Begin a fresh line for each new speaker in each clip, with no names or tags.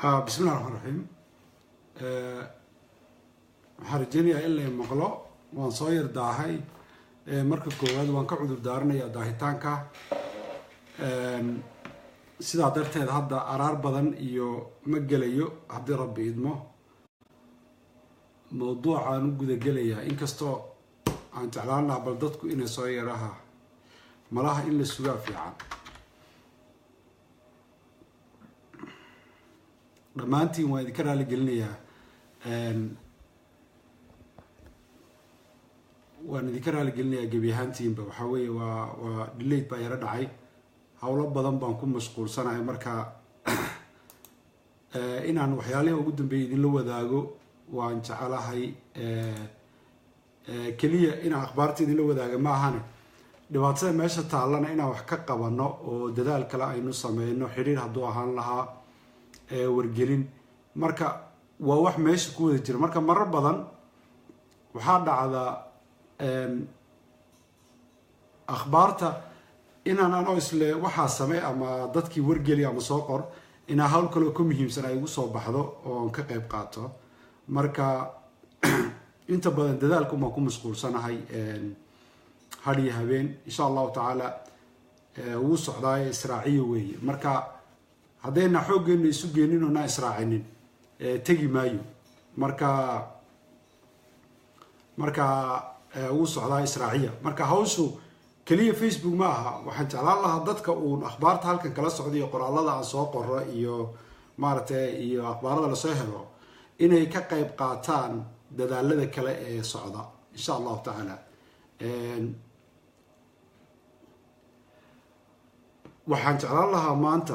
بسم الله الرحمن الرحيم. حرجني إلا مقلو وانصير داهي مركب كواد وانك عذر دارنا يا داهيتانكا سيدا درتين هذا أرار بدن إيو مجليو عبد ربي إدمه موضوع عن وجود جلية إن كستو عن تعلاننا بلدتكو إن صيرها مراها إلا السواء في عام رمانتي وين كرا لقلنيا وأنا ذكرها لقلنيا جبيهانتي بوحوي ودليت بيرد عي هؤلاء بدن بنكون مشغول سنة مركا إن عن وحيالي وجود بيدين لو ذاقو وأن تعالى هاي كلية إن أخبارتي دين لو ذاق ما هني دبعتها ماشى تعلنا إن وحكا قبنا ودلال كلا إنه سمع إنه حرير هدوء عن لها wargelin marka waa wax meesha ku wada jira marka marar badan waxa dhacda akhbaarta inaan ano isle waxa samee ama dadkii wargeli ama soo qor ina hawl kale oo muhiimsan ay ugu soo baxdo oo ka qayb qaato marka inta badan dadaalku ma ku mashquulsanahay hadi habeen insha Allah taala uu socdaa israaciyo weey marka هذين حوجين يسوقينين وناس راعينين تجي مايو مركا وصل على إسرائيل مركا هوسو كلية فيسبوك معها وحنت على الله ضدك وأخبار هالك كلا السعودية قرأ الله عن سوق الرأي مارته إيو أخبار الله سهرة إنه يكقيب قاتان دلالة كلا صعدة إن شاء الله تعالى وحنت على الله ما أنت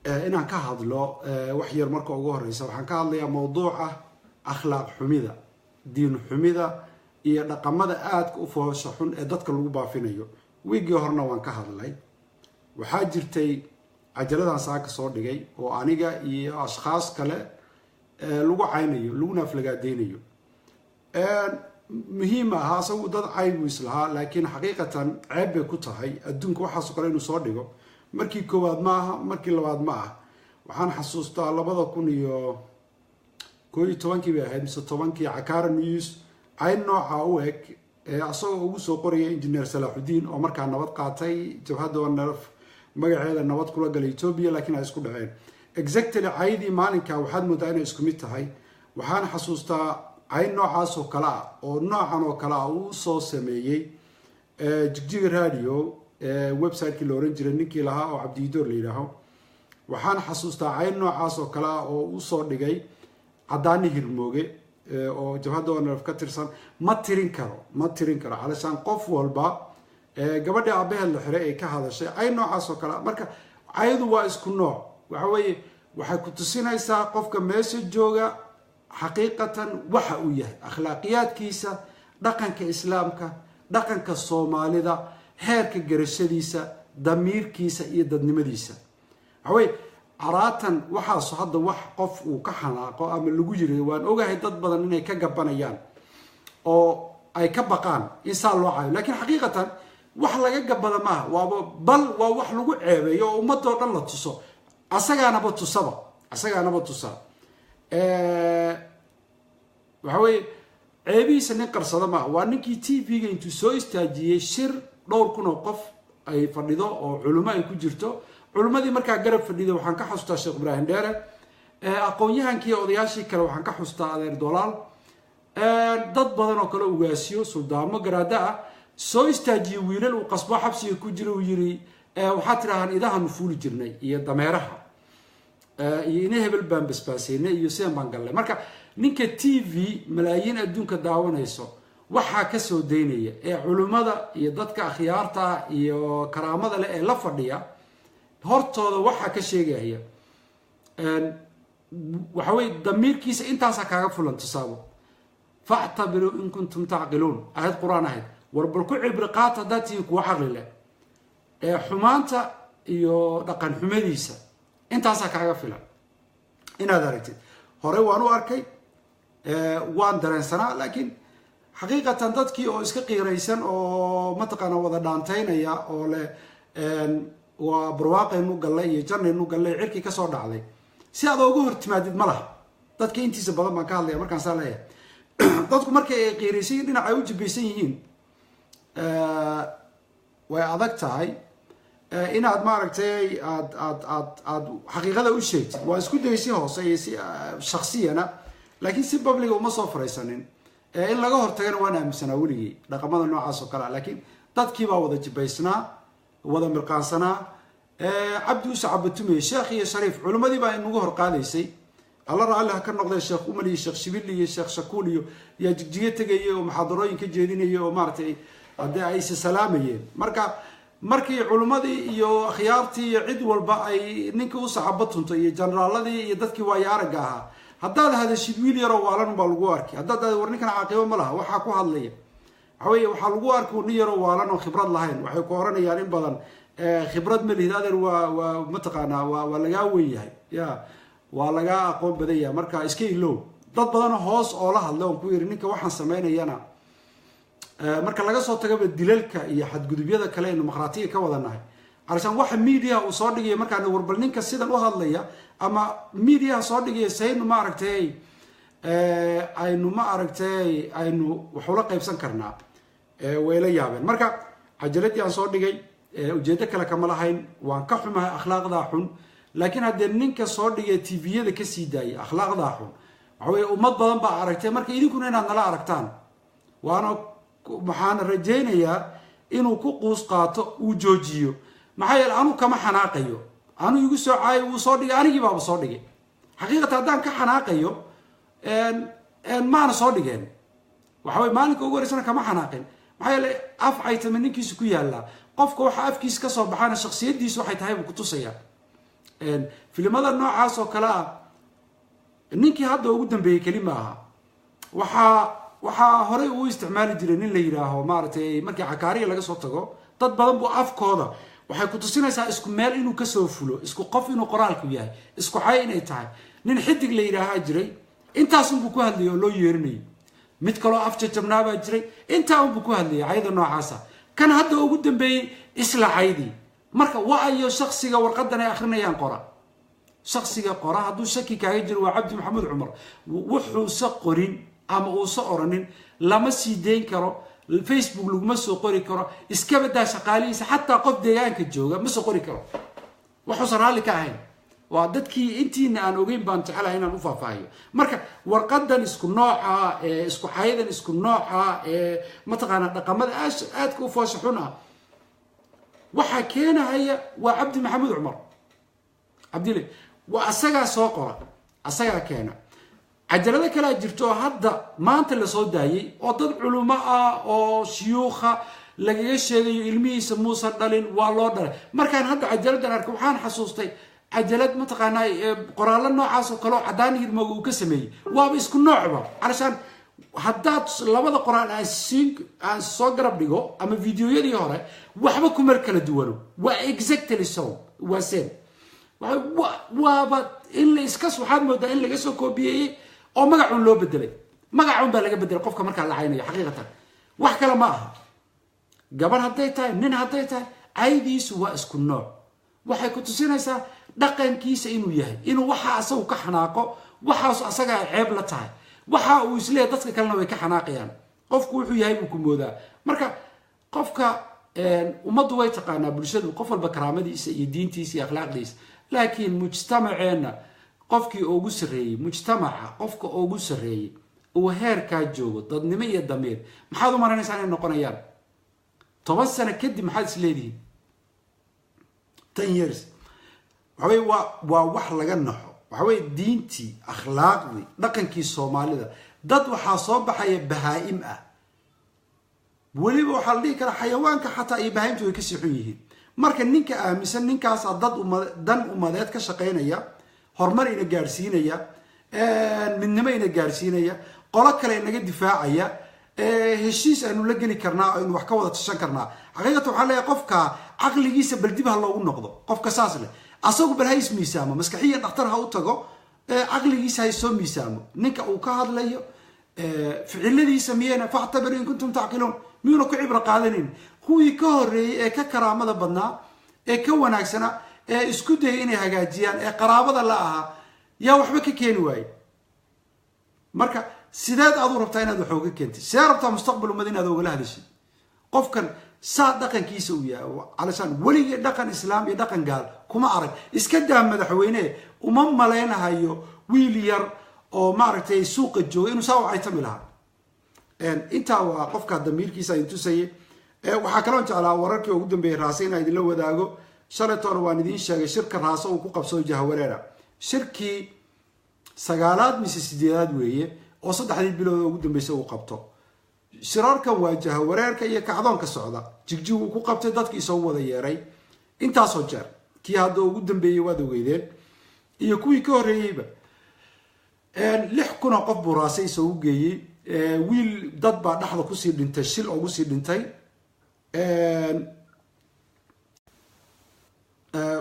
inaan ka hadlo wax yar marka ugu horeysa waxaan ka hadlayaa mowduuca akhlaaq xumida diin xumida iyo dhaqamada aadka u foosha xun ee dadka lagu baafinayo wiigii horna waan ka hadlay waxaa jirtay ajaladan saaka soo dhigay oo aniga iyo ashxaas kale lagu caynayo lagu naflagaadeeynayo muhiim ah asagu dad caybu islaha laakiin xaqiiqatan ceeb bay ku tahay adduunka waxa soo kale inuu soo dhigo markii koowaad ma aha markii labaad ma aha waxaan xasuustaa 2011 bay ahayd mise 10kii Cakaara News ay nooca u eg asagoo ugu soo qoraya engineer Salaaxudiin oo markaa nabad qaatay jabhadda wanarf magaceeda nabad kula galay Ethiopia laakiin ay isku dhaceen exactly aydi maalinka waxaad moodaa inay isku mid tahay waxaan xasuustaa ay noocaas oo kala oo noocan oo kala uu soo sameeyay Jigjiga Radio website ki looran jiray ninkii lahaa oo Cabdiidoor leeyahay waxaan xasuustaa ay noocaas oo kala oo uu soo dhigay cadaani hirmooge oo jabhadda wanarf ka tirsan ma tirin karo calashan qof walba gabadha abaheed la xiray ay ka hadashay ay noocaas oo kala marka ayadu waa isku nooc waxa weeye waxay ku tusinaysaa qofka meesha jooga xaqiiqatan waxa uu yahay akhlaaqiyadkiisa dhaqanka islaamka dhaqanka Soomaalida heerka garashadiisa damiirkiisa iyo dadnimadiisa waxay araatan waxa soo hadda wax qof uu ka xanaaqo ama lagu yiri waan ogahay dad badan inay ka gabanayaan oo ay ka baqaan insaan loo caayo laakiin xaqiiqatan wax laga gabada ma bal waa wax lagu ceebeeyo oo ummadoo dhan la tuso asagaana ba tusa waxay ceebiisa nin qarsada ma waa ninkii TV-ga intuu soo istaajiyay shir dhowr kun oo qof ay fadhido oo culimo ay ku jirto culimadii markaa garab fadhido waxaan ka xustaa Sheekh Ibrahim Dheere aqoon-yahankii odayaashii kale waxaan ka xustaa adeer Dolaal dad badan oo kale ugaasiyo suldaamo garaada soo istaajiyay wiilal uu qasbo xabsiga ku jiro uu yiri waxa tiraahan idahan fuuli jirnay iyo dameeraha iyo inay hebel baan basbaaseynay iyo seen baan galay marka ninka TV malaayiin adduunka daawanayso waxa ka soo deynaya ee culimada iyo dadka akhyaarta iyo karaamada leh ee la fadhiya hortooda waxa ka sheegaya waxa way damiirkiisa intaas kaaga fulan tusaabo fa'tabiru in kuntum ta'qilun ayad quraan ahayd warbal ku cibri qaata dadii ku aqli leh ee xumaanta iyo dhaqan xumadiisa intaas kaaga filan inaad aragtid hore waan u arkay waan dareensanaa laakiin xaqiiqatan dadkii oo iska qiiraysan oo mataqana wada dhaantaynaya oo le وبرواقينو قلay iyo jannaynu galay cirki ka soo dhacday si aad ugu hortimaadid malaha dadka intiisa badan baan ka hadlaya markaan saa leeyahay dadku markay ay qiiraysiin dhinaca ay u jibeysan yihiin way adag tahay inaad maaragtay aad xaqiiqada u sheegtid waa isku daysi hoose iyo si shakhsiyana laakiin si public uma soo faraysanin in laga hortagana waan aaminsanaa weligii dhaqamada noocaas oo kale laakiin dadkii baa wada jibaysnaa wada mirqaansanaa cabdi u sacabatumay sheekh iyo shariif culimadii baa inagu hor qaadaysay alla raalli ha ka noqday sheekh umar iyo sheekh shibili iyo sheekh shakuul iyo yaa jigjiga tegaya oo muxaadarooyin ka jeedinaya oo maaragtay haddii ay is salaamayeen markii culimadii iyo akhyaartii iyo cid walba ay ninka u sacaba tunto iyo generaaladii iyo dadkii waayo aragga ahaa haddaad hadashid wiil yaroo waalan baa lagu arkay haddaad war ninkan caaqibo ma laha waxaa ku hadlaya waxaweye waxaa lagu arkay nin yaroo waalan oo khibrad lahayn waxay ku oranayaan in badan khibrad ma lihid adeer waa mataqaanaa waa lagaa weyn yahay ya waa lagaa aqoon badan yahay marka iska ilow dad badan hoos oo la hadlay oon ku yiri ninka waxaan samaynayana marka laga soo tagaba dilalka iyo xadgudubyada kale ee dimuqraadiga ka wadanahay arshan waxa media uu soo dhigay markaan warbal ninka sidan u hadlaya ama media soo dhigay saynu ma aragtay aynu waxula qaybsan karnaa wayla yaabeen marka cajaladii aan soo dhigay ujeedo kale kama lahayn waan ka xumahay akhlaaqda xun laakiin hadee ninka soo dhigay TV-yada ka sii daayay akhlaaqda xun waxa weeye ummad badan baa aragtay marka idinkuna inaad nala aragtaan waxaan rajaynayaa inuu ku quus qaato uu joojiyo maxaa yeelay anu kama xanaaqayo anu igu soo caay uu soo dhigay anigii baaba soo dhigay xaqiiqatan haddaan ka xanaaqayo maana soo dhigeen waxa weye maalinka ugu horeysana kama xanaaqin maxaa yeelay af caytama ninkiisa ku yaallaa qofka waxa afkiisa ka soo baxaana shakhsiyadiisa waxay tahay buu ku tusayaa filimada noocaas oo kale ah ninkii hadda ugu dambeeyey keli ma aha waxaa horey uu isticmaali jiray nin la yidhaaho maaragtay markii cakaariya laga soo tago dad badan buu afkooda waxay ku tusinaysaa isku meel inuu kasoo fulo isku qof inuu qoraalku yahay isku xay inay tahay nin xidig la yidhaahaa jiray intaasunbuu ku hadlayay oo loo yeerinayay mid kaloo af jajabnaabaa jiray intaa unbuu ku hadlayay cayda noocaasa kan hadda ugu dambeeyey isla caydii marka waayo shaksiga warqadan ay akhrinayaan qora shaksiga qora hadduu shaki kaaga jiro waa cabdi maxamed cumar wuxuusa qorin ama uusa oranin lama sii dayn karo Facebook laguma soo qori karo iska badaa shaqaalihiisa xataa qof deegaanka jooga ma soo qori karo waxuusan raalli ka ahayn waa dadkii intiina aan ogeyn baan jecelahay inaan u faahfaahiyo marka warqadan isku nooca isku xayadan isku nooca mataqaanaa dhaqamada aadka u foosha xun ah waxaa keenahaya waa cabdi maxamed cumar cabdile waa asagaa soo qora asagaa keena cajalada kale jirto hadda maanta la soo daayay oo dad culimo ah oo shiyuukha lagaga sheegayo ilmihiisa muusa dhalin waa loo dhalay markaan hadda cajaladan arkay waxaan xasuustay cajalad mataqaanaa qoraallo noocaas oo kale oo cadaan hirmooga uu ka sameeyey waaba isku noocba calashaan haddaad labada qoraal aan soo garab dhigo ama videoyadii hore waxba kumar kala duwano waa exactly so waa same waaba in la iskas waxaad moodaa in laga soo koobiyeeyey oo magacuun loo bedelay magacuun baa laga bedelay qofka markaa la caynayo xaqiiqatan wax kale ma aha gabar hadday tahay nin hadday tahay caydiisu waa isku nooc waxay ku tusinaysaa dhaqankiisa inuu yahay inuu waxa asagu ka xanaaqo waxaas asaga ay ceeb la tahay waxa uu isleeyahay dadka kalena way ka xanaaqayaan qofku wuxuu yahay buu ku moodaa marka qofka ummaddu way taqaanaa bulshadu qof walba karaamadiisa iyo diintiisa iyo akhlaaqdiisa laakiin mujtamaceena qofkii ugu sareeyay mujtamaca qofka ugu sareeyay oo heerka joogo dadnimo iyo damiir maxaad u maranaysaa inay noqonayaan 10 sano kadib maxaad isleedihiin 10 years waa wax laga naxo waxa diintii akhlaaqdii dhaqankii Soomaalida dad waxa soo baxaya bahaa'im ah waliba waxa la dhihi karaa xayawaanka xataa ay bahaa'imtu way ka sii xun yihiin marka ninka aaminsan ninkaas dad dan umadeed ka shaqeynaya horumar ina gaarsiinaya midnimo ina gaarsiinaya qolo kale inaga difaacaya heshiis aanu la geli karnaa oo wax ka wada tashan karnaa xaqiiqatan waxa leeyahay qofka aqligiisa baldib ha loogu noqdo qofka saas leh asagu bal hays miisaamo maskaxiya dhakhtar ha u tago aqligiisa hay soo miisaamo ninka uu ka hadlayo ficiladiisa miyana fa'tabiru in kuntum taqiluun miyuna ku cibra qaadanin kuwii ka horeeyay ee ka karaamada badnaa ka wanaagsana isku day inay hagaajiyaan qaraabada la aha yaa waxba ka keeni waayey marka sideed aad u rabtaa inaad wax uga keentid sidee rabtaa mustaqbal ummad inaad ogala hadashid qofkan saa dhaqankiisa uu yahay calashaan weligii dhaqan islaam iyo dhaqan gaal kuma arag iska daa madaxweyne uma maleynahayo wiil yar oo maaragtay suuqa jooga inuu saa u caytami lahaa intaa waa qofka damiirkiisa intusayay waxaa kaloo jeclaa wararkii ugu dambeeyay raase inaa idinla wadaago shalaytoona waan idiin sheegay shirka raase uu ku qabsado jahawareera shirkii 9aad mise 8aad weeye oo 3 bilood ugu dambeysay uu qabto shirarkan waa jahawareerka iyo kacdoonka socda jigjig uu ku qabtay dadkii soo wada yeeray intaasoo jeer kii hadda ugu dambeeyay waad ogeydeen iyo kuwii ka horreeyeyba 6,000 qof buu raase isoo u geeyey wiil dad baa dhaxda kusii dhintay shil ugu sii dhintay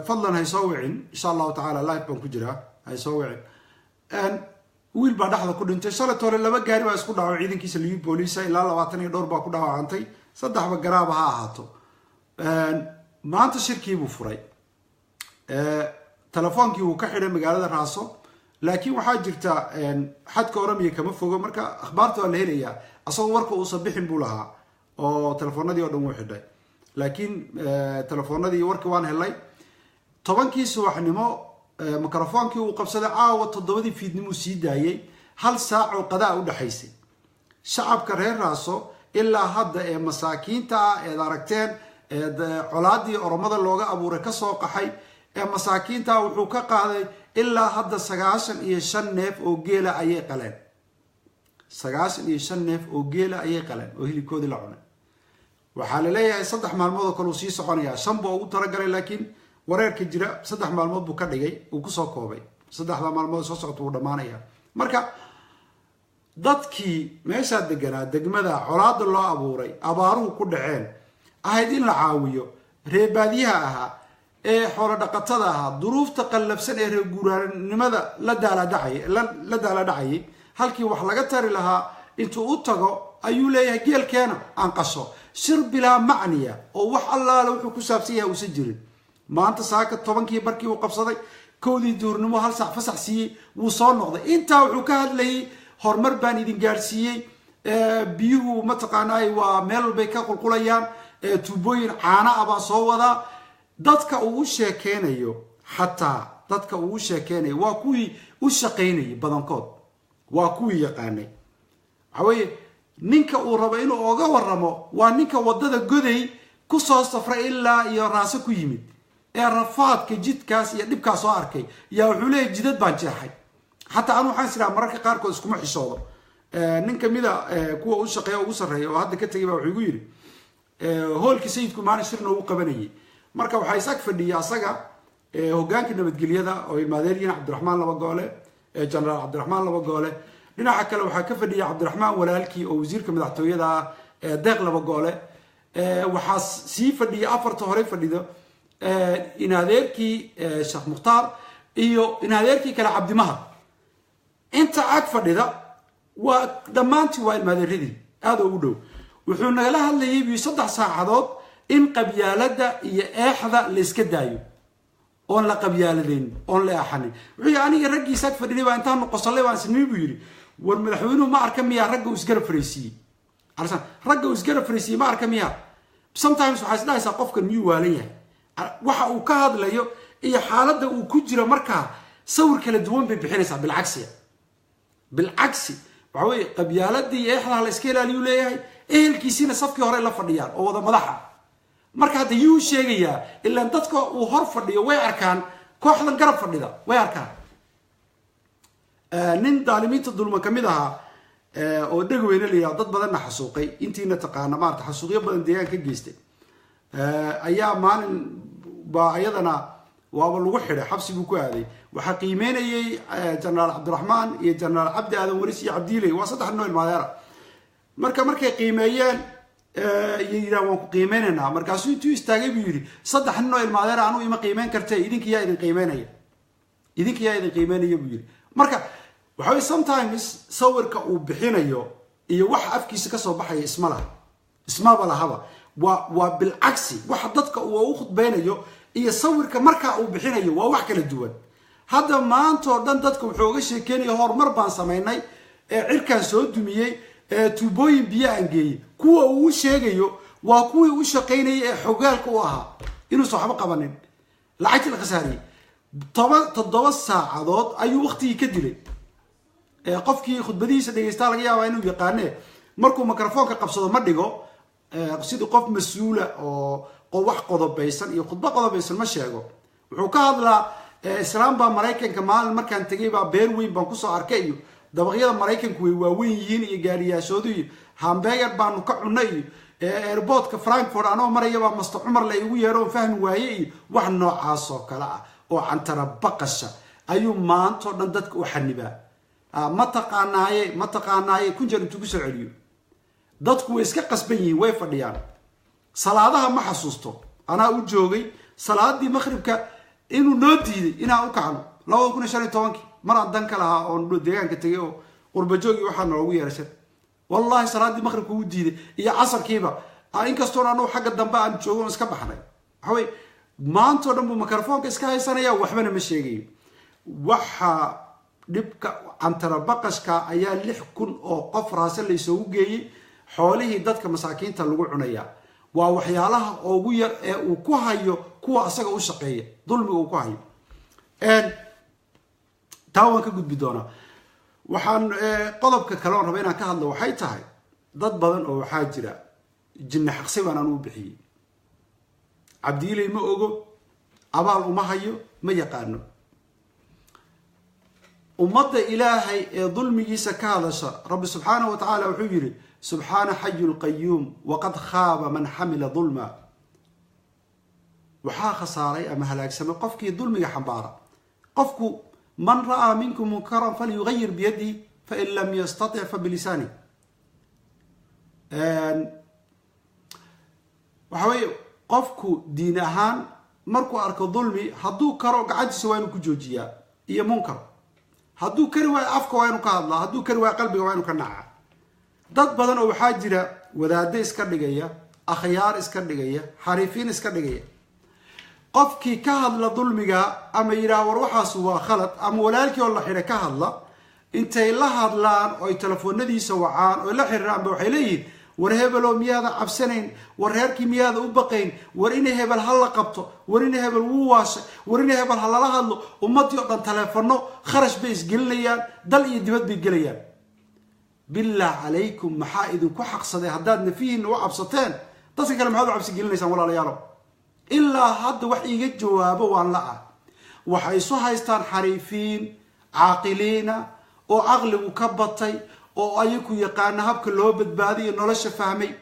fadlan hay soo wicin insha allahu tacaala live baan ku jiraa hay soo wicin wiil baa dhaxda ku dhintay shalaytoole 2 gaari baa isku dhaco ciidankiisa liyu booliisa ilaa 20 iyo dhowr baa ku dhaawacantay 3 garaaba ha ahaato maanta shirkii buu furay telefoonkii uu ka xidhay magaalada raaso laakiin waxaa jirta xadka oramiya kama fogo marka akhbaarta waa la helayaa asagoo warka uusan bixin buu lahaa oo telefoonadii oo dhan wuu xidhay laakiin telefoonadii warkii waan helay 10kii subaxnimo mikrofoonkii uu qabsaday caawa 7dii fiidnimo sii daayay 1 saac oo qadaa u dhaxaysay shacabka reer raaso ilaa hadda masaakiinta ee aragteen colaadii oromada looga abuuray ka soo qaxay masaakiinta wuxuu ka qaaday ilaa hadda 95 neef oo geela ayay qaleen 95 neef oo geela ayay qaleen oo hilibkoodii la cunay waxaa la leeyahay 3 maalmood oo kale uu sii soconayaa 5 buu ugu talagalay laakiin wareerka jira 3 maalmood buu ka dhigay uu ku soo koobay 3 maalmood soo socota uu dhamaanaya marka dadkii meesha deganaa degmada colaada loo abuuray abaaruhu ku dhaceen ahayd in la caawiyo reebaadiyaha ahaa xoolo dhaqatada ahaa duruufta qallabsan ee reer guuraanimada la daala dhacay halkii wax laga tari lahaa intuu u tago ayuu leeyahay geelkeena aan qasho shir bilaa macniya oo wax allaale wuxuu ku saabsan yahay uusan jirin maanta saaka 10kii barkii uu qabsaday 1dii duurnimo 1 saac fasax siiyey wuu soo noqday intaa wuxuu ka hadlayay horumar baan idin gaarsiiyey biyuhu mataqaanaa waa meel walbay ka qulqulayaan tuubooyin caana ah baa soo wadaa dadka uu sheekeynayo xataa dadka uu sheekeynayo waa kuwii u shaqeynayay badankood waa kuwii yaqaanay waxaweye ninka uu rabo inuu oga waramo waa ninka wadada goday ku soo safray ilaa iyo raase ku yimid rafaadka jidkaas iyo dhibkaas soo arkay yaa wuxuu leeyahay jidad baan jeexay xataa anu waxaan siraa mararka qaarkood iskuma xishoodo nin kamida kuwa u shaqeeya ugu sarreeya oo hadda ka tegay baa wuxuu igu yidhi hoolkii sayidku maalin shir noogu qabanayay marka waxaa isag fadhiya asaga hogaanka nabadgelyada oo ilmaadeeryiin cabdiraxmaan Labagoole jenaraal cabdiraxmaan Labagoole dhinaca kale waxaa ka fadhiya cabdiraxmaan walaalkii oo wasiirka madaxtooyada deeq Labagoole waxaa sii fadhiya 4 hore fadhido inaadeerkii sheekh mukhtaar iyo inaadeerkii kale cabdimaha inta ag fadhida waa dhammaantii waa ilmaadeeradii aad ugu dhow wuxuu nagala hadlayay 3 saacadood in qabyaalada iyo eexda la iska daayo oon la qabyaaladeen oon la axanin wixii aniga raggiisa ag fadhiyay baa intaan qosolay baan sinmi buu yiri war madaxweynuhu ma arka miyaa ragga uu isgarab fariisiyay arsan ragga uu isgarab fariisiyay ma arka miyaa sometimes waxa isdhaaysaa qofkan miyuu waalan yahay waxa uu ka hadlayo iyo xaaladda uu ku jiro markaa sawir kala duwan bay bixinaysaa bilcagsi waxa weeye qabyaaladii eexda la iska ilaaliyo leeyahay ehelkiisina safkii hore la fadhiyaan oo wada madaxa marka hadda yuu sheegayaa ilaa dadka uu hor fadhiyo way arkaan kooxdan garab fadhida way arkaan nin daalimiinta dulma kamid ahaa oo dhagweyne leeyahay dad badan xasuuqay intiina taqaana maarta xasuuqyo badan deegaan ka geystay ayaa maalin baa ayadana waaba lagu xidhay xabsi buu ku aaday waxa qiimeynayay jenaraal cabdiraxmaan iyo jenaraal cabdi aadan waris iyo cabdiiley waa 3 nooc maadeera markay qiimeeyeen yiraan waan ku qiimeynaa markaasuu intuu istaagay buu yiri 3 nooc maadeera aanu ima qiimeyn kartay idinkiyaa idin qiimeynaya buu yiri marka waxa way sometimes sawirka uu bixinayo iyo wax afkiisa ka soo baxay isma bala haba waa bilcagsi waxa dadka uu u khudbeynayo iyo sawirka markaa uu bixinayo waa wax kala duwan. hadda maanta oo dhan dadka wuxuu uga sheekeynaya horumar baan samaynay cirkaan soo dumiyey tuubooyin biyo aan geeyey. kuwa uu sheegayo waa kuwii u shaqaynayay ee xogaalka u ahaa inuusan waxba qabanin lacagtii la khasaariyey. 7 saacadood ayuu waqtigii ka dilay. qofkii khudbadiisa dhageysta laga yaabaa inuu yaqaane markuu mikrofoonka qabsado ma dhigo sidii qof mas'uula oo wax qodobaysan iyo khudba qodobaysan ma sheego. wuxuu ka hadlaa islaam baa Mareykanka maalin markaan tagay baa beer weyn baan ku soo arkay iyo dabaqyada Mareykanku way waaweyn yihiin iyo gaariyaashoodu iyo hamburger baan ka cunay iyo airportka Frankfurt anoo maraya baa Mr. Umar la igu yeero fahmi waaye iyo wax noocaas oo kala ah oo cantara baqasha ayuu maanta dhan dadka u xanibaa. ma taqaanaaye kun jeer intuu ku soo celiyo dadku way iska qasban yihiin way fadhiyaan. salaadaha ma xasuusto anaa u joogay salaadii maghribka inuu noo diiday inaan u kacno 2015 mar aan dan ka lahaa oo deegaanka tagay oo qurba joogi waxa noogu yeerashay wallahi salaadii maghribka uu diiday iyo casarkiiba inkastoo aanu xagga dambe aan joogo iska baxnay. waxay maanta dhan buu mikrofoonka iska haysanaya waxbana ma sheegayo. waxa dhibka cantara baqashka ayaa 6,000 oo qof raasal la soo geeyay xoolihii dadka masaakiinta lagu cunaya. waa waxyaalaha ugu yar ee uu ku hayo kuwa asaga u shaqeeya dulmiga uu ku hayo. taawan ka gudbi doona waxaan qodobka kale oo raba inaan ka hadlo waxay tahay dad badan oo waxa jira jinna xaqsi baan u bixiyay. cabdiilay ma ogo abaal uma hayo ma yaqaano. ummadda ilaahay ee dulmigiisa ka hadasha rabbi subxaanahu wa tacaala wuxuu yiri subxaana xayul qayyuum waqad khaaba man xamila dulma. waxaa khasaaray ama halaagsamay qofkii dulmiga xambaara. qofku man ra'aa minkum munkaran falyughayyir biyadihi fain lam yastati' fabilisaanihi. waxa weeye qofku diin ahaan markuu arko dulmi hadduu karo gacantiisa waa inuu ku joojiyaa iyo munkar. hadduu kari waayo afka waa inuu ka hadlaa. hadduu kari waayo qalbiga waa inuu ka nacaa. dad badan oo waxaa jira wadaade iska dhigaya akhyaar iska dhigaya xariifiin iska dhigaya. qofkii ka hadla dulmiga ama yiraahdo war waxaas waa khalad ama walaalkii oo la xidhay ka hadla intay la hadlaan oo ay telefoonadiisa wacaan oo la xiriiraan waxay leeyihiin war hebelo miyaada cabsanayn war reerkii miyaada u baqayn war in hebel hal la qabto war in hebel wuu waashay war in hebel hal la hadlo ummadii oo dhan telefono kharash bay isgelinayaan dal iyo dibad bay gelayaan. billah alaykum maxaa idinku xaqsaday haddaad nafihiin u cabsateen dadka kale maxaad u cabsi gelinaysaan walaalayaal. ilaa hadda wax iiga jawaabo waan la waxay soo haystaan xariifiin caaqiliina oo aqligu ka batay oo ayagu yaqaan habka loo badbaadiyo nolosha fahmay.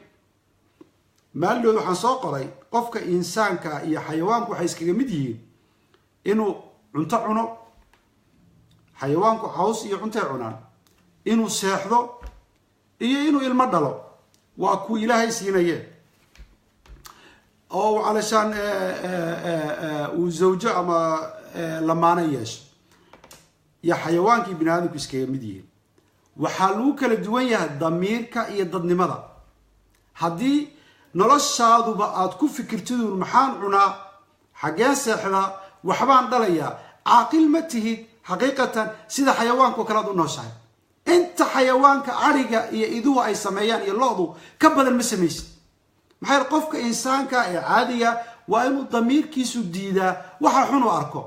maaldood waxaan soo qoray qofka insaanka iyo xayawaanku waxay iskaga mid yihiin inuu cunto cuno. xayawaanku caws iyo cunto cunaan. inuu seexdo iyo inuu ilmo dhalo waa ku ilaahay siinayeen oo علشان وزوجة أما لمانا يش يا حيوان كي بنادم كيسكي مديه وحلوك لدوية ضمير كأي ضد ماذا هدي نلاش شادو بقى تكون فكرتو المحان عنا حاجات سحرة وحبان دليا عاقل متهد حقيقة سيدا حيوان كوكرادو نوشاي انت حيوان كعريقة يدوها اي سميان يلوضو كبدا المسميس maxay qofka insaanka ee caadiga waa inuu damiirkiisu diidaa waxa xun u arko.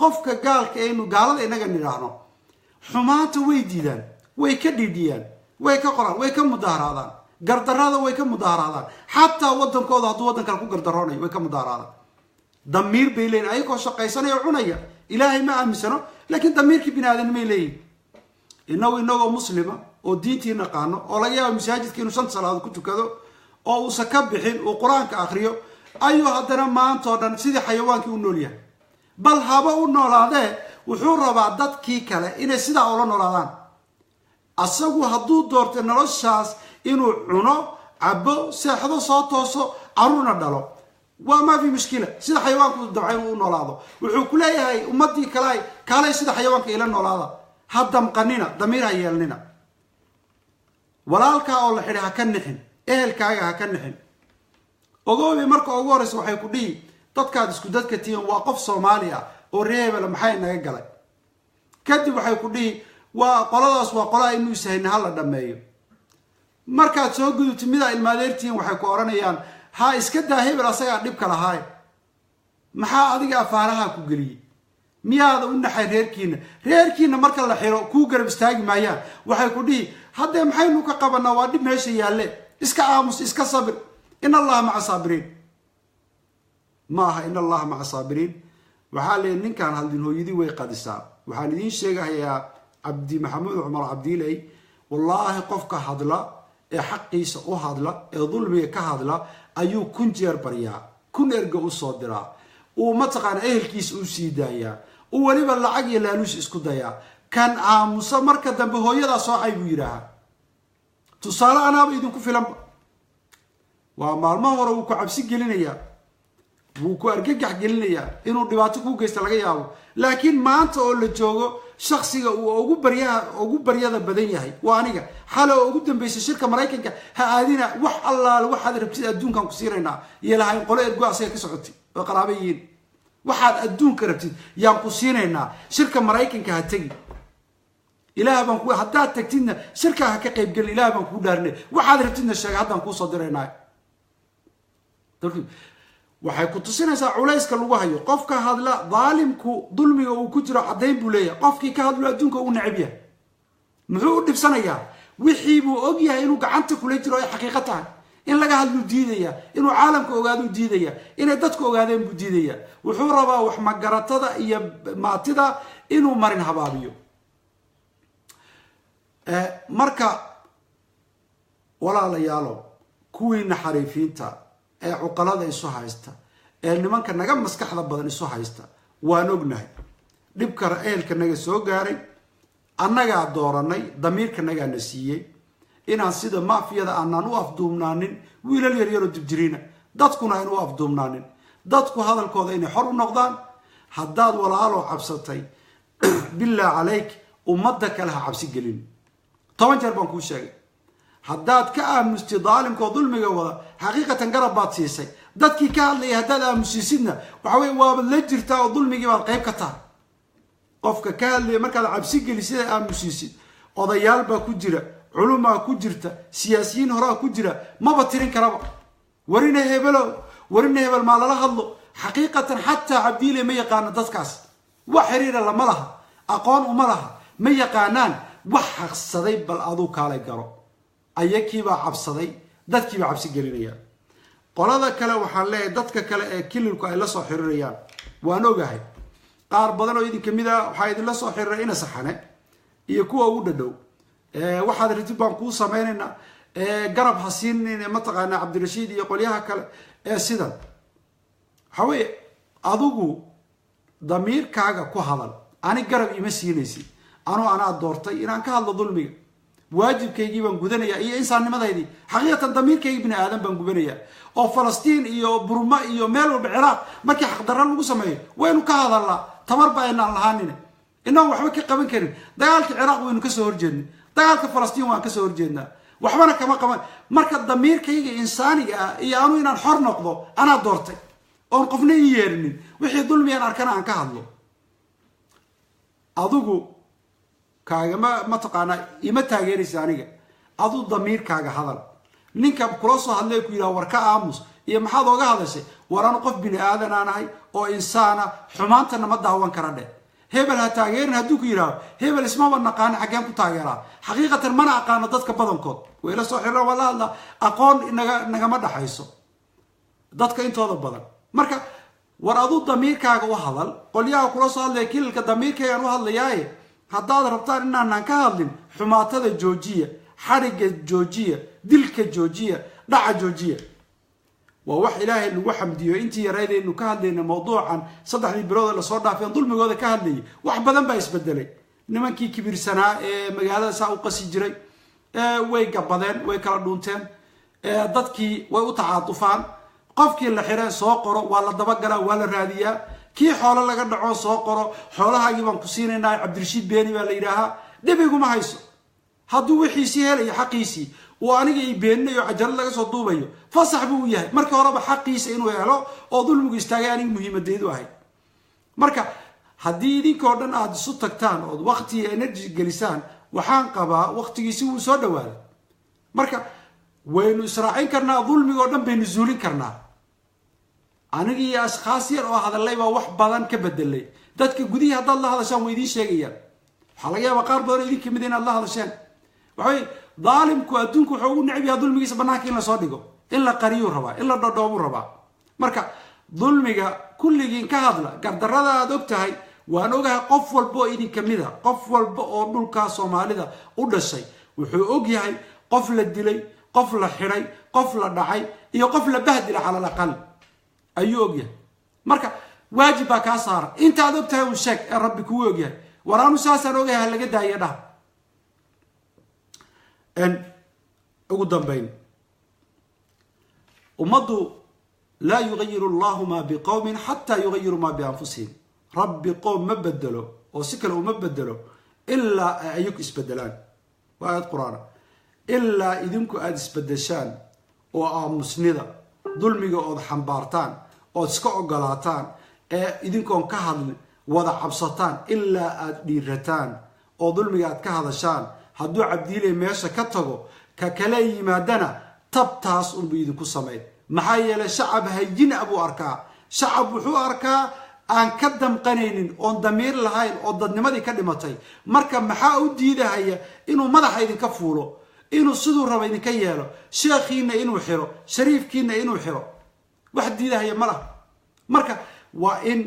qofka gaalka ee inuu gaalada inaga niraahno xumaanta way diidaan way ka dhidhiyaan way ka qoraan way ka mudaharaadaan gardarrada way ka mudaharaadaan xataa wadankooda hadduu wadan kale ku gardaroonayo way ka mudaharaadaan. damiir bay leeyihiin ayagoo shaqaysanaya cunaya ilaahay ma aaminsano laakiin damiirkii biniaadanimay leeyihiin. inagoo muslima oo diintii naqaano oo laga yaabo masaajidka inuu 5 salaadood ku tukado oo uu ka bixin oo quraanka akhriyo ayuu haddana maanta oo dhan sidii xayawaankii u nool yahay. bal haba u noolaadee wuxuu rabaa dadkii kale inay sidaa ula noolaadaan. asagu hadduu doortay noloshaas inuu cuno cabo seexdo soo tooso caruurna dhalo waa ma fi mushkila sida xayawaanku dabcan u noolaado. wuxuu ku leeyahay ummadii kale sida xayawaanka ila noolaada haddam qanina damiira yeelnina. walaalka oo la xidhay ka nixin ehelkaaga ha ka nixin. ogoobi marka ugu horeysa waxay ku dhii dadkaad isku dadka tihiin waa qof Soomaali ah oo reebel maxay naga galay kadib waxay ku dhihi waa qoladaas waa qola inuu sahayna hal la dhameeyo markaad soo gudubto mida ilmaadeertiin waxay ku oranayaan ha iska daa hebel asaga dhib kala haay maxaa adiga afaaraha ku galiyay miyaada u naxay reerkiina marka la xiro ku garab istaagi maayaan waxay ku dhihi hadda maxaynu ka qabanaa waa dhib meesha yaalle iska aamus iska sabir in allah ma'a saabiriin maaha in allah ma'a saabiriin waxa lee ninkan haldin hooyadii way qadisaa waxaan idin sheegayaa cabdi maxamuud cumar cabdiilay wallahi qofka hadla ee xaqiisa u hadla ee dulmiga ka hadla ayuu kun jeer baryaa kun erga u soo diraa uu ma taqaan ehelkiisa u sii daayaa uu waliba lacag iyo laaluus isku dayaa kan aamusa marka dambe hooyada soo ay buu yiraahaa tusaale anaaba idinku filan waa maalmo hore uu ku cabsi gelinaya wuu ku argagax gelinaya inuu dhibaato ku geysto laga yaabo laakiin maanta oo la joogo shakhsiga uu ugu baryada badan yahay waa aniga xal oo ugu dambeysay shirka Mareykanka ha aadina wax allaale waxaad rabtid adduunkan ku siirayna yeelahay qolo ergo asaga ka socotay oo qaraabayeen waxaad adduunka rabtid yaan ku siinayna shirka Mareykanka ha tagi ilaahay baan ku haddaad tagtidna shirka ha ka qayb gal ilaahay baan ku dhaarnay waxaad rabtidna sheeg haddaan ku soo diraynaa waxay ku tusinaysaa culayska lagu hayo qofka hadla daalimku dulmiga uu ku jiro cadeyn buu leeyahay qofkii ka hadlo adduunka uu nacib yahay muxuu u dhibsanayaa wixii buu og yahay inuu gacanta kula jiro ay xaqiiqo tahay in laga hadlo diidaya inuu caalamka ogaado diidaya inay dadku ogaadeen buu diidaya wuxuu rabaa wax magaratada iyo maatida inuu marin habaabiyo marka walaalayaalo kuwiina xariifiinta ee cuqalada isu haysta ee nimanka naga maskaxda badan isu haysta waan ognahay dhibka eelka naga soo gaaray annaga dooranay damiirka naga nasiiyay inaan sida maafiyada aanan u afduumnaanin wiilal yar yar oo dibjiriina dadkuna aynu u afduumnaanin dadku hadalkooda inay xor u noqdaan haddaad walaalo cabsatay bilaa calayk ummadda kale ha cabsi gelin 10 jeer baan kuu sheegay haddaad ka aamustay daalimkoo dulmiga wada xaqiiqatan garab baad siisay dadkii ka hadlayay haddaad aamusiisidna waxa weeye waaba la jirtaa oo dulmigii baad qayb ka tahay qofka ka hadlaya markaad cabsi gelisida aamusiisid odayaal baa ku jira culumaa ku jirta siyaasiyiin horaa ku jira maba tirin karaba warina hebel maa lala hadlo xaqiiqatan xataa cabdiile ma yaqaano dadkaas wax xiriira lama laha aqoon uma laha ma yaqaanaan wax xaqsaday bal aduu kaalay garo ayakiibaa cabsaday dadkiibaa cabsi gelinaya qolada kale waxaan leeyahay dadka kale ee kililku ay la soo xiriirayaan waan ogahay qaar badan oo idin kamid ah waxaa idinla soo xiriiray ina saxane iyo kuwa ugu dhadhow waxaad ritib baan kuu samaynaynaa garab ha siinin mataqaanaa cabdirashiid iyo qolyaha kale sidan waxaa weeye adigu damiirkaaga ku hadal ani garab ima siinaysid anaa doortay inaan ka hadlo dulmiga waajibkaygii baan gudanayaa iyo insaannimadaydii xaqiiqatan damiirkaygii bini aadan baan gubanayaa oo falastiin iyo burma iyo meel walba ciraaq markii xaqdarra lagu sameeyo waynu ka hadalnaa tabar ba aynaan lahaanine inaan waxba ka qaban karin dagaalka ciraaq waynu ka soo horjeednay dagaalka falastiin waan ka soo horjeednaa waxbana kama qaban marka damiirkayga insaaniga ah iyo anu inaan xor noqdo anaa doortay oon qofna ii yeerinin wixii dulmiyan arkana aan ka hadlo adigu kaagama mataqaanaa ima taageeraysa aniga aduu damiirkaaga hadal ninka kula soo hadlay ku yidhaha war ka aamus iyo maxaad ooga hadashay war anu qof bini aadan aan ahay oo insaana xumaantana ma daawan kara dheh hebel ha taageerin hadduu ku yidhaaho hebel ismaba naqaano xaggeen ku taageeraa xaqiiqatan mana aqaano dadka badankood wayla soo xiriiraan waa la hadlaa aqoon nagama dhaxayso dadka intooda badan marka war aduu damiirkaaga u hadal qolyaha kula soo hadlaya kililka damiirkaygaan u hadlayaaye haddaad rabtaan inaanaan ka hadlin xumaatada joojiya xarigga joojiya dilka joojiya dhaca joojiya waa wax ilaahay lagu xamdiyo intii yaraydaynu ka hadlayna mawduucan 3 bilood la soo dhaafay dulmigooda ka hadlayay wax badan baa isbedelay nimankii kibirsanaa ee magaalada saa u qasi jiray way gabadeen way kala dhuunteen dadkii way u tacaatufaan qofkii la xireen soo qoro waa la dabagalaa waa la raadiyaa kii xoolo laga dhaco soo qoro xoolahaagii baan ku siinaynaa cabdirashiid beeni baa la yidhaahaa dhibiguma hayso hadduu wixiisii helayo xaqiisii وأنا يبيننا عجل لك صدوبيه فصاحبه وياه مركا ربع حقيس إنه يعلو أو ظلم يستعاني مهمة ديدو هاي مركا حديدي كوردن عاد صوتك تان أو وقتي نرجع جلسان وحان قبا وقت يسوي صدى ولا مركا وين إسرائيل كرنا ظلم كوردن بين الزولين كرنا أنا جي أشخاص ير واحد الله يبغى واحد بدن كبدل لي دتك جودي هذا الله هذا شان ويدي شيء حلاقي بقار بدر يديك مدين الله هذا شان وحي ظالم كوادون كحقوق نعبي هذول ميجي سبناك إلا صادقه إلا قريو ربا إلا ضدابو ربا مركا ظلميجا كل جين كهذلا قدر هذا دكتهاي وأنا قفل بو إيدي كميدا قفل بو أردول كاسو مالدا وده شيء وحقوق هاي قفل الدلي قفل الحري قفل الدعي هي قفل بهدل على الأقل أيوجيا مركا واجبك كاسار أنت دكتها وشك ربك ويوجيا ورانو ساسا روجيا هلا جدا يدا أن أقدم بين ومضوا لا يغير الله ما بقوم حتى يغيروا ما بأنفسهم رب قوم ما بدلوا وسكروا ما بدلوا إلا أيك إسبدلان وآيات قرآن إلا إذنكو آد إسبدشان وآمسندا ظلميga oo xambaartaan oo iska ogolaataan idinkoon ka hadlin wada cabsataan ilaa aad dhiirataan oo dulmiga aad ka hadashaan hadduu cabdiilay meesha ka tago ka kale yimaadana tabtaas uu idinku sameey maxaa yeelay shacab hayjin abu arkaa shacab wuxuu arkaa aan ka damqanaynin oo damiir lahayn oo dadnimadii ka dhimatay marka maxaa u diidahaya inuu madaxa idinka fuulo inuu sidoo rabo idinka yeelo sheekhiina inuu xiro shariifkiina inuu xiro wax diidahaya malaha marka waa in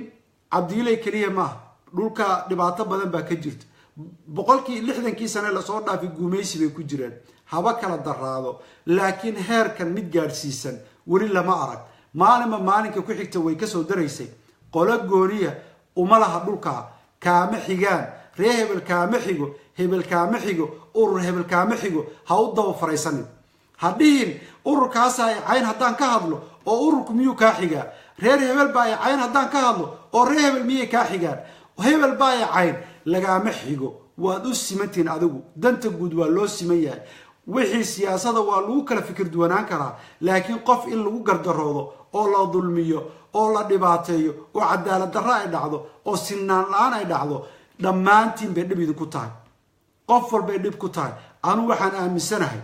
cabdiilay kaliya ma dhulka dhibaato badan baa ka jirta 60 sano la soo dhaafay guumeysi bay ku jireen haba kala daraado laakiin heerkan mid gaarsiisan wali lama arag maalinka ku xigta way ka soo dareysay qolo gooniya uma laha dhulka kaama xigaan ree hebel kaama xigo hebel kaama xigo urur hebel kaama xigo ha u daba faraysanin hadhiin ururkaas ay cayn hadaan ka hadlo oo ururku miyuu ka xigaa reer hebel baa ay cayn hadaan ka hadlo oo reer hebel miyay ka xigaan hebel baa ay cayn lagaama xigo waad u simantiin adigu danta guud waa loo siman yahay wixii siyaasada waa lagu kala fikir duwanaan karaa laakiin qof in lagu gardaroodo oo la dulmiyo oo la dhibaateeyo oo cadaalad darro ay dhacdo oo sinaan la'aan ay dhacdo dhammaantiin bay dhib idinku tahay qof walba dhib ku tahay anu waxaan aaminsanahay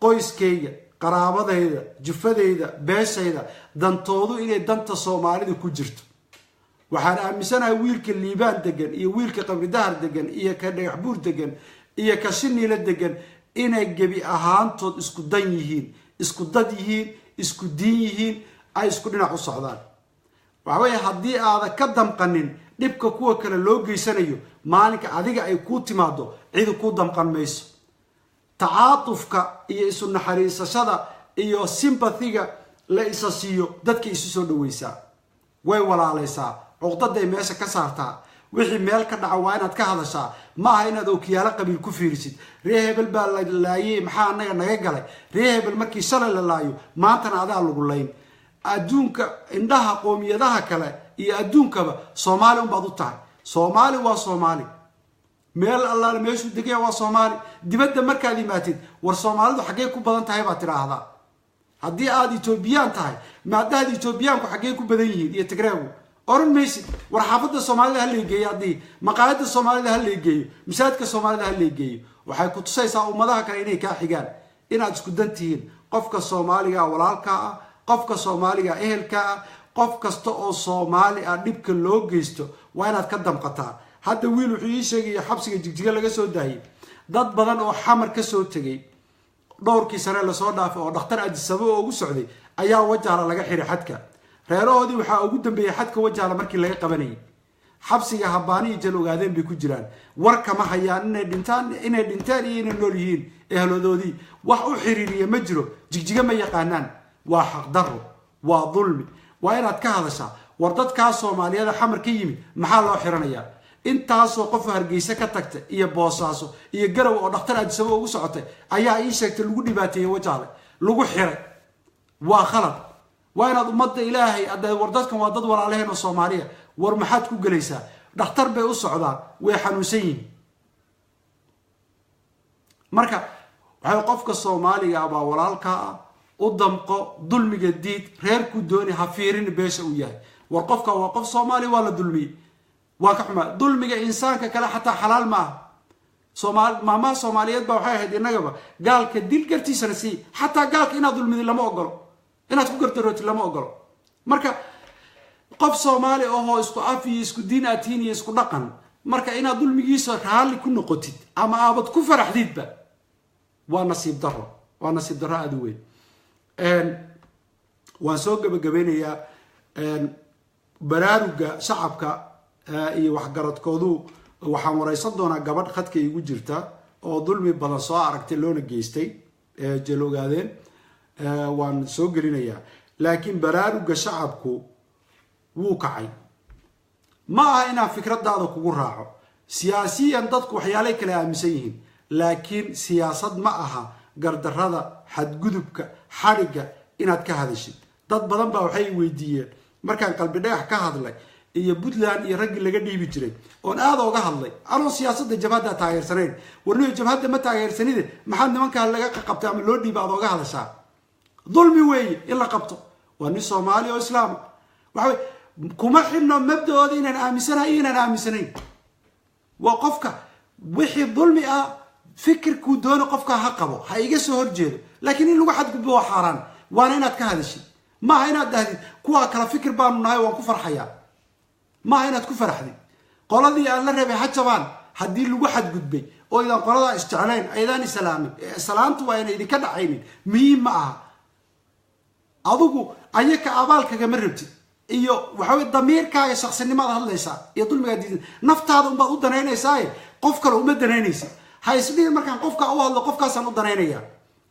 qoyskayga qaraabadayda jufadayda beeshayda dantoodu inay danta Soomaalida ku jirto waxaan aaminsanahay wiilka Liibaan degan iyo wiilka Qabri Dahar degan iyo ka Dhagaxbuur degan iyo ka Shiniila degan inay gabi ahaantood isku dan yihiin isku dad yihiin isku diin yihiin ay isku dhinac u socdaan waxa weeye haddii aad ka damqanin dhibka kuwa kale loo geysanayo maalinka adiga ay ku timaado cid ku damqan mayso tacaatufka iyo isu naxariisashada iyo sympathy-ga la isasiyo dadka isu soo dhaweysaa way walaalaysaa uqdaday meesha ka saartaa wixii meel ka dhaca waa inaad ka hadashaa ma aha inaad ookiyaalo qabiil ku fiirisid ree hebel baa la laayay maxaa anaga naga galay ree hebel markii shalay la laayo maantana adaa lagu layn adduunka indhaha qoomiyadaha kale iyo adduunkaba Soomaali baad u tahay Soomaali waa Soomaali meel Allah meeshu degay waa Soomaali dibadda markaad imaatid war Soomaalidu xagee ku badan tahay baa tiraahdaa haddii aad Ethiopian tahay maadaama Ethiopianku xagee ku badan yihiin iyo Tigreegu oran maysid war xaafadda Soomaalida hal leegeeyo hadii maqaayadda Soomaalida hal leegeeyo misaadka Soomaalida hal leegeeyo waxay ku tusaysaa ummadaha kale inay ka xigaan inaad isku dantihiin qofka Soomaaliga walaalka ah qofka Soomaaliga ehelka ah qof kasta oo Soomaali ah dhibka loo geysto waa inaad ka damqataa hadda wiil wuxuu ii sheegay xabsiga Jigjiga laga soo daayay dad badan oo xamar ka soo tagay dhowrkii sano la soo dhaafay oo dhakhtar Addisaba oo ugu socday ayaa wajaala laga xiray xadka reerahoodii waxa ugu dambeeyay xadka wajaala markii laga qabanayay xabsiga habaani jeel ogaadeen bay ku jiraan war kama hayaan inay dhintaan iyo inay nool yihiin ehlodoodii wax u xiriiriya ma jiro Jigjiga ma yaqaanaan waa xaq darro waa dulmi waa inaad ka hadashaa war dadka Soomaaliyeed xamar ka yimid maxaa loo xiranayaa intaasoo qof Hargeysa ka tagtay iyo Boosaaso iyo Garow oo dhakhtar Addisaba ugu socotay ayaa ii sheegtay lagu dhibaateeyay wajaale lagu xiray waa khalad waa inaad ummadda Ilaahay aday war dadkan waa dad walaalaheen Soomaaliya war maxaad ku galaysaa dhakhtar bay u socdaan way xanuunsan yihiin marka waxay qofka Soomaaliga aba walaalka u damqo dulmiga diid reerku dooni ha fiirin beesha u yahay war qofka waa qof Soomaali waa la dulmi waa ka xuma dulmiga insaanka kale xataa xalaal ma maama Soomaaliyeed ba waxay ahayd inagaba gaalka dil gartiisana si xataa gaalka inaad dulmidi lama ogolo inaad ku gardarooti lama ogolo marka qof Soomaali oo isku afi isku diin atiin iyo isku dhaqan marka inaad dulmigiisa raali ku noqotid ama aabad ku faraxdidba waa nasiib darro aad u weyn waan soo gabagabeynayaa baraaruga shacabka iyo waxgaradkoodu waxaan wareysan doonaa gabadh khadka igu jirta oo dulmi badan soo aragtay loona geystay jeel ogaadeen waan soo gelinayaa laakiin baraaruga shacabku wuu kacay ma aha inaan fikradaada kugu raaco siyaasiyan dadku waxyaalay kala aaminsan yihiin laakiin siyaasad ma aha gardarrada xadgudubka xariga inaad ka hadashid dad badan baa waxay weydiiyeen markaan qalbi dhagax ka hadlay iyo Puntland iyo rag laga dhiibi jiray oo aad uga hadlay anoo siyaasadda jabhada taageersaneen warniyo jabhada ma taageersanide maxaa nimanka laga qabtay ama loo dhiibaa uga hadashaa dulmi weeye in la qabto waa nin Soomaali oo islaam waxa kuma xidhno mabda'ooda inaan aaminsanayn waa qofka wixii dulmi ah fikirku doono qofka ha qabo ha iga soo horjeedo laakiin in lagu xadgudbo waa xaraan waana inaad ka hadashid ma aha inaad dahdid kuwa kala fikir baanu nahay waan ku farxayaa ma aha inaad ku faraxdid qoladii aan la rabay hajabaan haddii lagu xadgudbay oo idan qolada isjeclayn aydan islaamin salaantu waa inay idinka dhacaynin muhiim ma aha adigu ayaka abaalkaga ma rabtid iyo waxa way damiirkaaga shakhsinimada hadlaysa iyo dulmiga diidan naftaada un baad u danaynaysaa qof kale uma danaynaysa ha isdhiin markaan qofka u hadlo qofkaasaan u danaynaya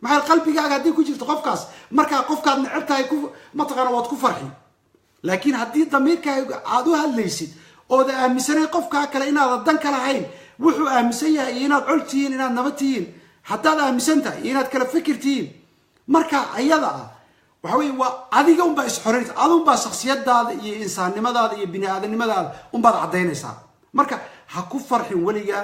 maxay qalbigaaga hadii ku jirto qofkaas markaa qofkaad necabtahay ku mataqana waad ku farxi laakiin hadii damiirkaaga aad u hadlaysid oo aaminsanay qofka kale inaad dan kala hayn wuxuu aaminsan yahay inaad cultiin inaad nabadtiin hatta aaminsantahay inaad kala fikirtiin marka ayada waxa way waa adiga un baa isxoreynaysa adun baa shakhsiyadaada iyo insaannimadaada iyo bini'aadanimadaada un baad cadeynaysaa marka ha ku farxin waliga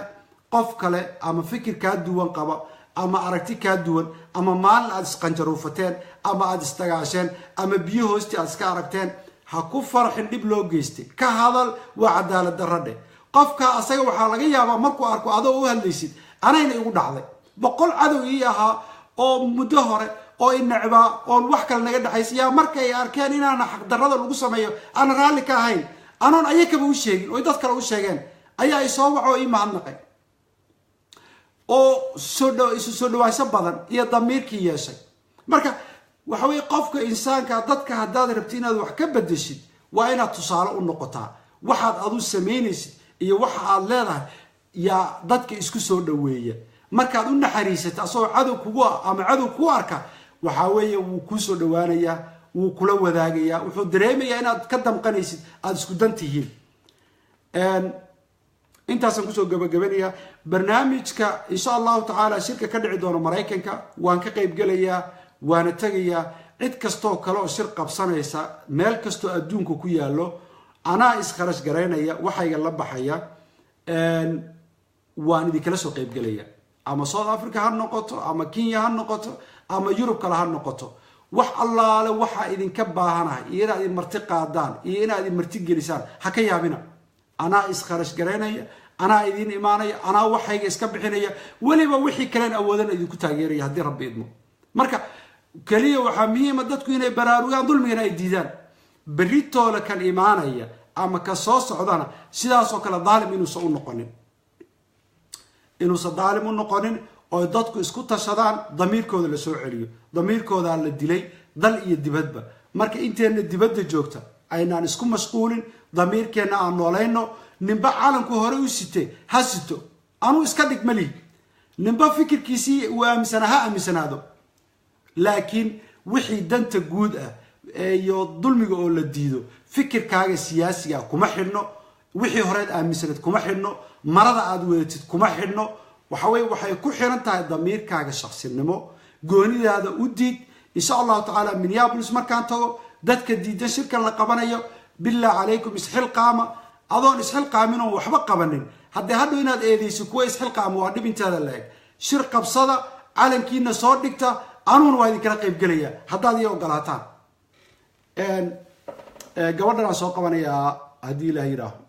qof kale ama fikir ka duwan qaba ama aragti ka duwan ama maal aad isqanjaruufateen ama aad istagaasheen ama biyo hoosti aad iska aragteen ha ku farxin dib loo geystay ka hadal waa cadaalad darrade qofka asaga waxa laga yaabaa markuu arko adoo u hadlaysid anayna igu dhacday boqol cadow ii ahaa oo muddo hore oo inacba oo wax kale naga dhaxaysiya markay arkeen inaana xaq darrada lagu sameeyo aan raali ka ahayn anoon ayakaba u sheegin oo dad kale u sheegeen ayaa ay soo waco ii mahadnaqay oo soo dhawaasho badan iyo damiirkii yeeshay marka waxa way qofka insaanka dadka hadaad rabtid inaad wax ka bedeshid waa inaad tusaale u noqotaa waxaad adu sameynaysid iyo waxa aad leedahay yaa dadka isku soo dhaweeya markaad u naxariisato asoo cadow kugu ama cadow ku arka waxa weeye wuu ku soo dhawaanaya wuu kula wadaagaya wuxuu dareemayaa inaad ka damqanaysid aad isku dantihiin intaasaan kusoo gabagabanaya barnaamijka insha allahu tacaala shirka ka dhici doona Mareykanka waan ka qayb gelayaa waana tagayaa cid kastoo kale oo shir qabsanaysa meel kastoo adduunka ku yaalo anaa iskarash gareynaya waxayga la baxaya waan idinkala soo qayb gelaya ama South Africa ha noqoto ama Kenya ha noqoto ama Europe kala ha noqoto wax allaale waxa idinka baahanahay inaad marti qaadaan iyo inaad marti gelisaan ha ka yaabina anaa iskarash gareynaya anaa idin imaanaya anaa waxayga iska bixinaya waliba wixii kale awoodan idinku taageeraya hadii Rabbi idmo marka kaliya waxa muhiim ah dadku inay baraarugaan dulmiga ay diidaan berritoola kan imaanaya ama ka soo socdana sidaas oo kale daalim inuu soo noqonin daalim u noqonin oo dadku isku tashadaan damiirkooda la soo celiyo damiirkooda la dilay dal iyo dibadba marka inteena dibadda joogta aynaan isku mashquulin damiirkeena aan noolayno nimba caalamku hore u sitay ha sito anu iska dhigmali nimba fikirkiisii uu aaminsanaado laakiin wixii danta guud ah iyo dulmiga oo la diido fikirkaaga siyaasiga kuma xidhno wixii horeed aaminsanad kuma xidhno marada aad weetid kuma xidhno waxay ku xiran tahay damiirkaaga shakhsinimo goonidaada u diid insha Allah taala Minneapolis markaan tago dadka diidan shirkan la qabanayo billahi alaykum isxil qaama adoon isxil qaamin oo waxba qabanin hadda inaad eedeyso kuwa isxil qaamo waa dhibintaada leeg shir qabsada calankiina soo dhigta anuguna waa idinkala qayb gelaya haddaad iyo ogolaataan gabadhan aan soo qabanayaa haddii ilaah yidhaaho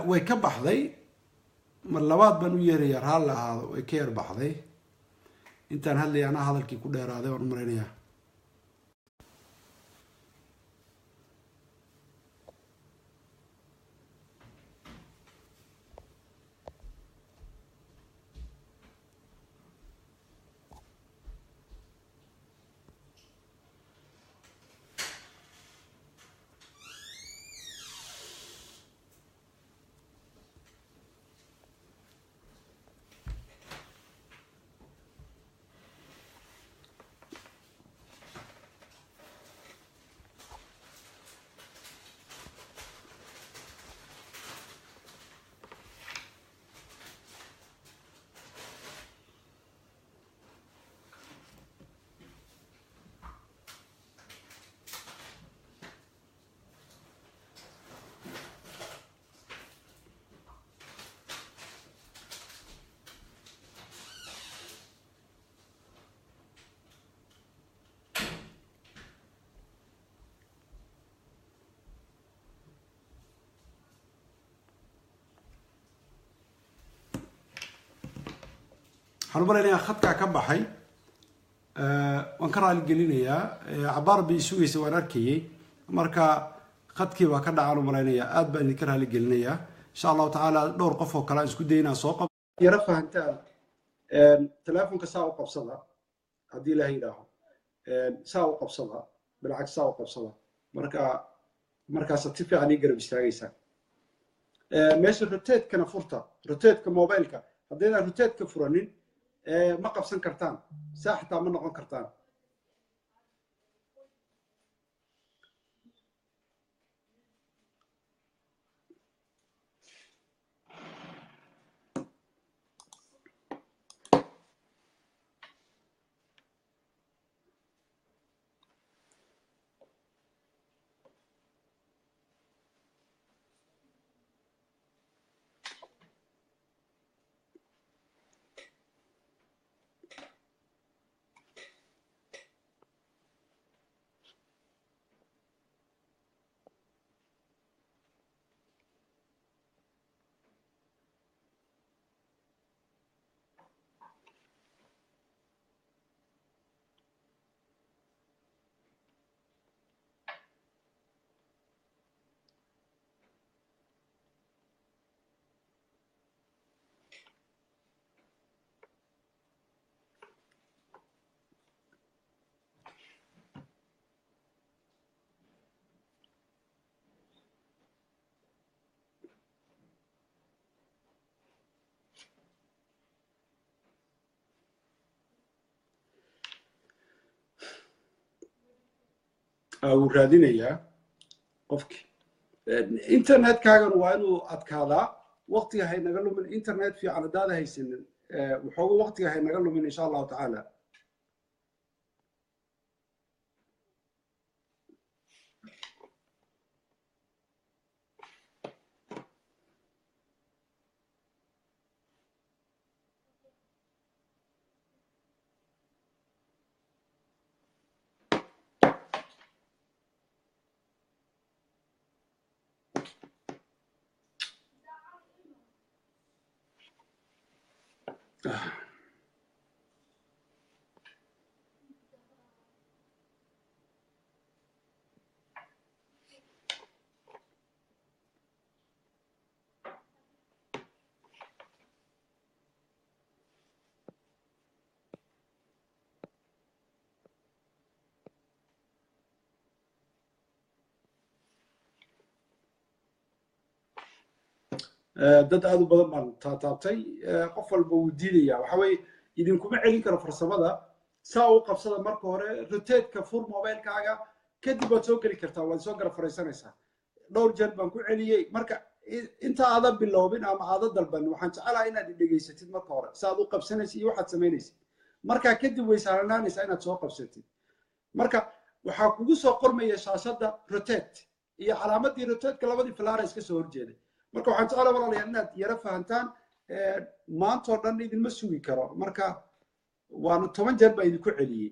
way ka baxday mar labaad baan u yeerayaa raalli ahaado way ka yar baxday intaan hadlaya anaa hadalkii ku dheeraaday waan u malaynayaa waxaan u malaynayaa khadkaa ka baxay waan ka raali gelinayaa cabaar bay sugaysa waan arkayay marka khadkii baa ka dhacaan u malaynayaa aad baan idinka raali gelinayaa insha allahu tacaala dhowr qof oo kale aan isku daynaa soo qab yara fahantaan teleefonka saa u qabsada haddii ilaah yidhaaho saa u qabsada bilcagsi saa u qabsada markaasad si fiican ii garab istaagaysaa meesha roteedkana furta roteedka mobileka haddaydaan roteedka furanin ma qabsan kartaan saa xitaa ma noqon kartaan wuu raadinayaa qofkii internetkaagan waa inuu adkaadaa waqtiga hay naga lumin internet fiican haddaada haysanin waxooga waqtiga hay naga lumin insha allahu tacaala dad aad u badan baan taataabtay qof walba wuu diidayaa waxa weeye idinkuma celin karo farsamada saa u qabsada marka hore roteedka fur mobilkaaga kadib waad soo geli kartaa waad soo garab faraysanaysaa dhowr jeer baan ku celiyey marka inta aada biloobin ama aada dalban waxaan jecelahay inaad dhegaysatid marka hore si aad u qabsanaysid iyo waxaad samaynaysid markaa kadib way sahlanaanaysaa inaad soo qabsatid marka waxaa kugu soo qormaya shaashadda rotate iyo calaamadii rotateska labadii filaara iska soo horjeeday marka waxaan jecelahay walaalayaal inaad yara fahantaan maantoo dhan idinma sugi karo marka waana 10 jeer baa idinku celiyey